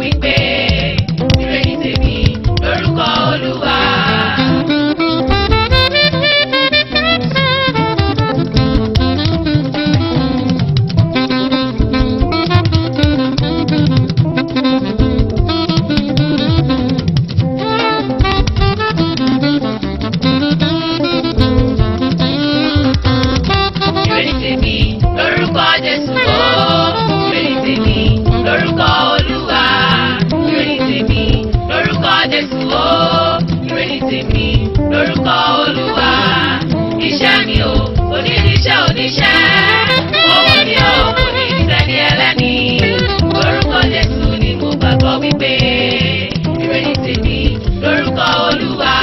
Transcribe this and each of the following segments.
wípé ire ni tèmi lórúkọ Olúwa. Jesu o, ire ni tèmi lórúkọ Olúwa. Ire ni tèmi lórúkọ Jesu o, ire ni tèmi lórúkọ Olúwa. Iṣẹ́ mi o, oníṣẹ́ oníṣẹ́, owó mi o, oníṣẹ́ ní ẹlẹ́ni. Lórúkọ Jesu ni mo gbàgbọ́ wípé ire ni tèmi lórúkọ Olúwa.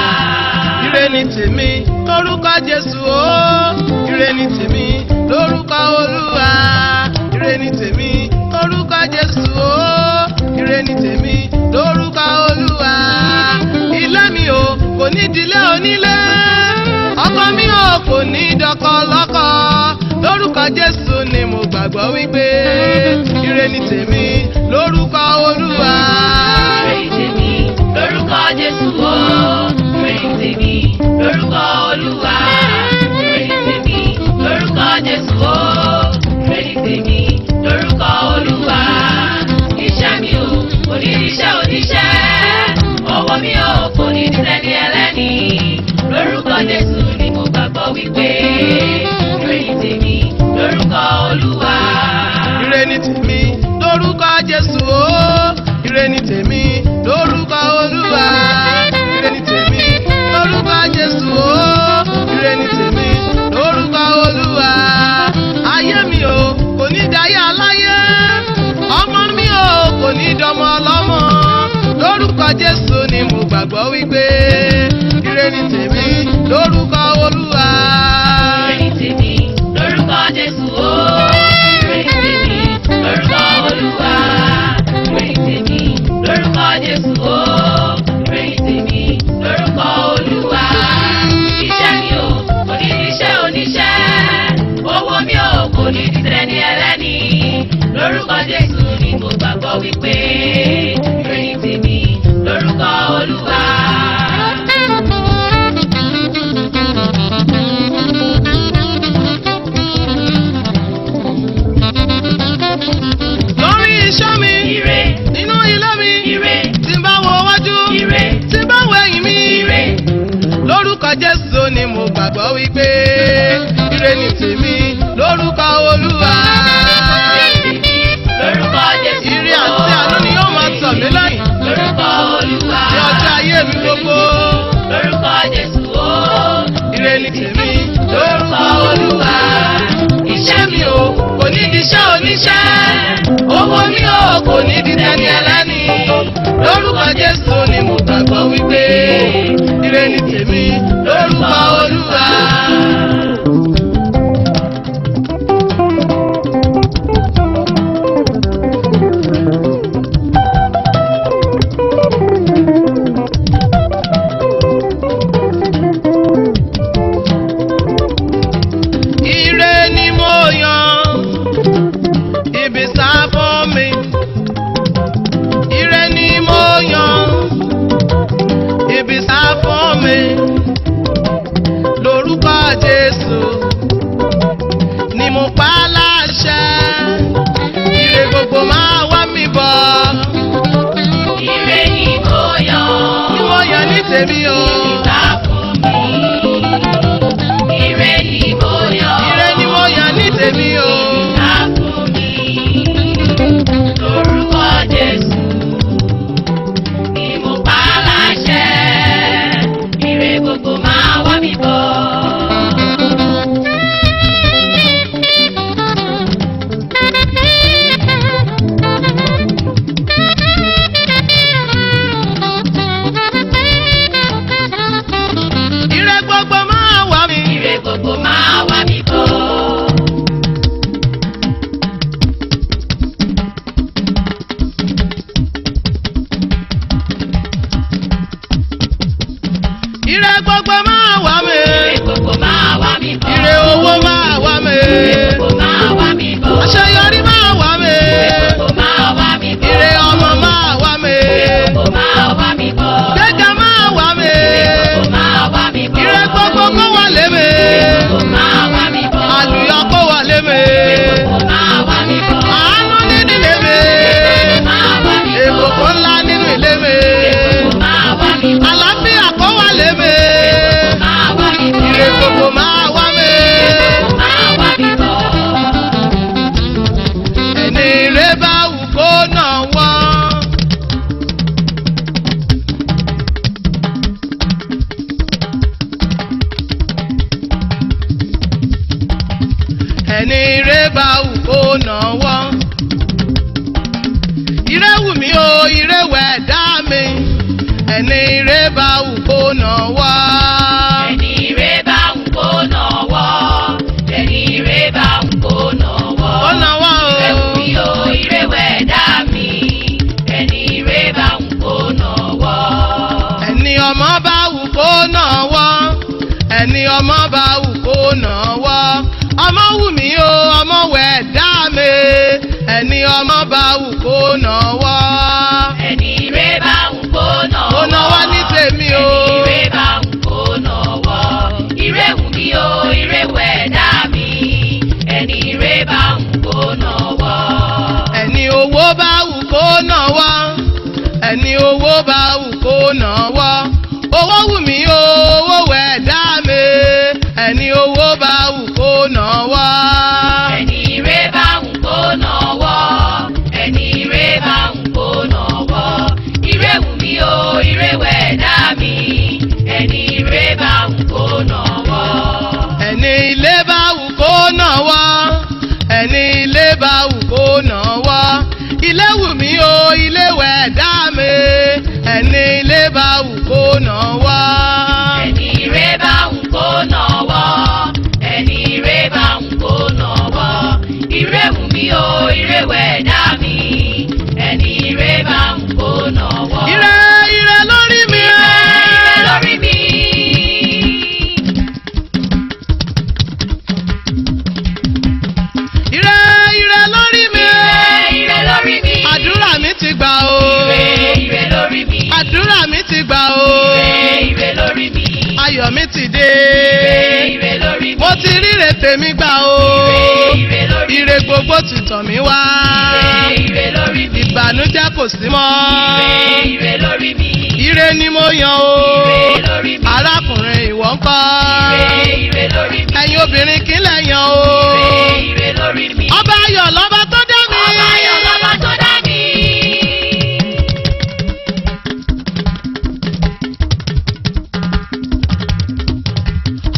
Ire ni tèmi lórúkọ Jesu o, ire ni tèmi lórúkọ Olúwa. Ire ni tèmi lórúkọ Jesu o, ire ni tèmi lórúkọ Olúwa. Ilé mi o kò ní dilé onílé, ọkọ mi o kò ní dọkọ lọ́kọ. Lórúkọ Jesu ni mo gbàgbọ́ wípé ire ni tèmi lórúkọ Olúwa. Ire ni tèmi lórúkọ Jesu o, ire ni tèmi lórúkọ Olúwa. Ire ni tèmi lórúkọ Jesu o, ire ni tèmi lórúkọ Olúwa. Iṣẹ́ mi o, oníṣẹ́ oníṣẹ́, owó mi o, kò ní díṣẹ́ ní ẹlẹ́ni. Lórúkọ Jesu ni mo gbàgbọ́ wípé ire ni tèmi lórúkọ Olúwa. Ire ni tèmi lórúkọ Jesu o, ire ni tèmi lórúkọ Olúwa. Ire ni tèmi lórúkọ Jesu o, ire ni tèmi lórúkọ Olúwa. Ayé mi o kò ní dayé aláyé, ọmọ mi o kò ní dọmọ ọlọ́mọ. Lórúkọ Jesu ni mo gbàgbọ́ wípé ire ni tèmi lórúkọ Olúwa. Ire ni tèmi lórúkọ Jesu o, ire ni tèmi lórúkọ Olúwa. Ire ni tèmi lórúkọ Jesu o, ire ni tèmi lórúkọ Olúwa. Iṣẹ́ mi o kò ní díṣẹ́ oníṣẹ́, owó mi o kò ní díṣẹ́ ní ẹlẹ́ni. Lórúkọ Jesu ni mo gbàgbọ́ wípé ire ni tèmi lórúkọ Olúwa. Lórí iṣẹ́ mi, Ire, nínú ilé mi, ire, tí n bá wo wájú, ire, tí n bá wo ẹ̀yìn mi. ire. Lórúkọ Jesu ni mo gbàgbọ́ wípé ire ni tèmi lórúkọ Olúwa. Lórúkọ Jesu. Ire àti àánú ni yóò máa tọ̀ mí lẹ́yìn Lórúkọ Olúwa. ní ọjọ́ ayé mi gbogbo. Lórúkọ Jesu o. Ire ni tèmi lórúkọ Olúwa. Iṣẹ́ mi o kò ní díṣẹ́ oníṣẹ́, owó mi o kò ní díṣẹ́ ní ẹlẹ́ni. Lórúkọ Jesu ni mo gbàgbọ́ wípé ire ni tèmi lórúkọ Olúwa. Ire ni mo yàn, ibi sá fún mi. Ire ni mo yàn, ibi sá fún mi. Lórúkọ Jesu ni mo pa láṣẹ, ire gbogbo máa wá mi bọ̀. Ire ni mo yàn. Ni mo yàn ní tèmi o. Ìgbà fún mi. Ire ni mo yàn. Ire ni mo yàn ní tèmi o. Ìgbà fún mi. Lórúkọ Jesu ni mo pa láṣẹ, ire gbogbo máa wá mi bọ̀. Ire gbogbo máa wá mi. Ire gbogbo máa wá mi bọ̀. Ire gbogbo máa wá mi. Ire gbogbo máa wá mi bọ̀. Ire owó máa wá mi. Ire gbogbo máa wá mi bọ̀. Àṣeyọrí máa wá mi. Ire gbogbo máa wá mi bọ̀. Ire ọmọ máa wá nàwọ́. Ire wù mí o, ire wẹ̀ dá mi. Ẹni ire bá wù kó nàwọ́. Ẹni ire bá wù kó nàwọ́. Ẹni ire bá wù kó nàwọ́. Ó nàwọ́ o. Ire wù mí o, ire wẹ̀ dá mi. Ẹni ire bá wù kó nàwọ́. Ẹni ọmọ bá wù kó nàwọ́. Ẹni ọmọ bá wù kó nàwọ́. Ọmọ wù mí o, ọmọ wẹ̀ dá mi. Ẹni ọmọ bá wù kó nàwọ́. Ẹni ire bá wù kó nàwọ́. Ó nàwọ́ ní tèmi o. Ẹni ire bá wù kó nàwọ́. Ire wù mí o, ire wẹ̀ dá mi. Ẹni ire bá wù kó nàwọ́. Ẹni owó bá wù kó nàwọ́. Ẹni owó bá wù kó nàwọ́. Owó wù mí o, owó wẹ̀ dá mi. Ẹni owó bá wù kó nàwọ́. Ẹni ire bá wù kó nàwọ́. Ẹni ire bá wù kó nàwọ́. Ire wù mí o, ire wẹ̀ dá mi. Ẹni ire bá wù kó nàwọ́. Ẹni ilé bá wù kó nàwọ́. Ẹni ilé bá wù kó nàwọ́. Ilé wù mí o, ilé wẹ̀ dá mi. Ẹni ilé bá wù kó nàwọ́. Ẹni ire bá wù kó nàwọ́. Ẹni ire bá wù kó nàwọ́. Ire wù mí o, ire wẹ̀ dá mi. Ẹni ire bá wù kó nàwọ́. Ire ire lórí mi. Ire lórí mi. Ire ire lórí mi. Ire lórí mi. Àdúrà mi ti gbà o. Ire lórí mi. Àdúrà mi ti gbà o. Ire lórí mi. Ayọ̀ mi ti dé. Ire lórí mi. Mo ti ríre tèmi gbà o. Ire lórí mi. Ire gbogbo ti tàn mí wá. Ire lórí mi. Ìbànújẹ́ kò sí mọ́. Ire lórí mi. Ire ni mo yan o. Ire lórí mi. Arákùnrin ìwọ ń kọ́. Ire lórí mi. Ẹ̀yin obìnrin kí lẹ̀ yan o. Ire lórí mi. Ọba ayọ̀ lọ́ba tó dá mi. Ọba ayọ̀ lọ́ba tó dá mi.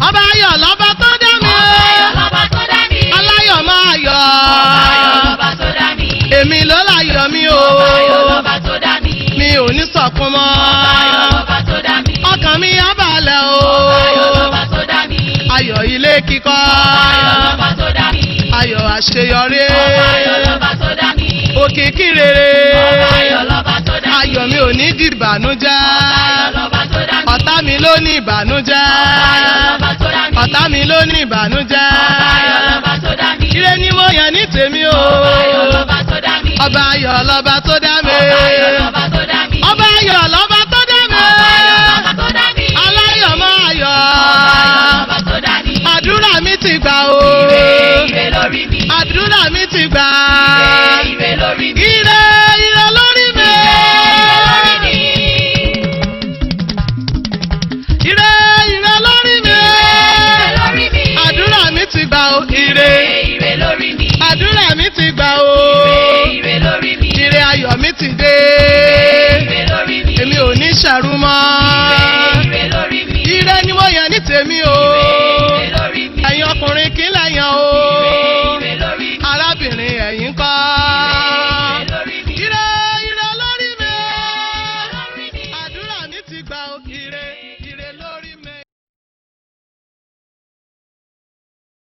Ọba ayọ̀ lọ́ba tó dá mi. Ọba ayọ̀ lọ́ba tó dá mi. Aláyọ̀ máa yọ̀. Ọba ayọ̀ lọ́ba tó dá mi. Èmi ló láyọ̀ mi o. Ọba ayọ̀ lọ́ba tó dá mi. Mi ò ní sọ̀kún mọ́. Ọba ayọ̀ lọ́ba tó dá mi. Ọkàn mi á balẹ̀ o. Ọba ayọ̀ lọ́ba tó dá mi. Ayọ̀ ilé kíkọ́. Ọba ayọ̀ lọ́ba tó dá mi. Ayọ̀ àṣeyọrí. Ọba ayọ̀ lọ́ba tó dá mi. Òkìkí rere. Ọba ayọ̀ lọ́ba tó dá mi. Ayọ̀ mi ò ní dìbànújẹ́. Ọba ayọ̀ lọ́ba tó dá mi. Ọ̀tá mi ló ní ìbànújẹ́. Ọba ayọ̀ lọ́ba tó dá mi. Ọ̀tá mi ló ní ìbànújẹ́. Ọba ayọ̀ lọ́ba tó dá mi. Ire ni mo yàn ní tèmi o. Ọba ayọ̀ lọ́ba tó dá mi. Ọba ayọ̀ lọ́ba tó dá mi. Ọba ayọ̀ lọ́ba tó dá mi. Ọba ayọ̀ lọ́ba tó dá mi. Ọba ayọ̀ lọ́ba tó dá mi. Aláyọ̀ máa yọ̀. Ọba ayọ̀ lọ́ba tó dá mi. Àdúrà mi ti gbà o. Ire lórí mi. Àdúrà mi ti gbà. Ire lórí mi. Ire ire lórí mi. Ire lórí mi. Ire ire lórí mi. Ire lórí mi. Àdúrà mi ti gbà o. Ire. Ire lórí mi. Àdúrà mi ti gbà o. Ire lórí mi. Ire ayọ̀ mi ti dé. Ire lórí mi. Èmi ò ní ṣẹ̀rù mọ́. Ire lórí mi. Ire ni mo yàn ní tèmi o. Ire lórí mi. Ẹ̀yin ọkùnrin kí lẹ̀ yàn o. Ire lórí mi. Arábìnrin ẹ̀yin kọ́. Ire lórí mi. Ire ire lórí mi. Ire lórí mi. Àdúrà mi ti gbà o.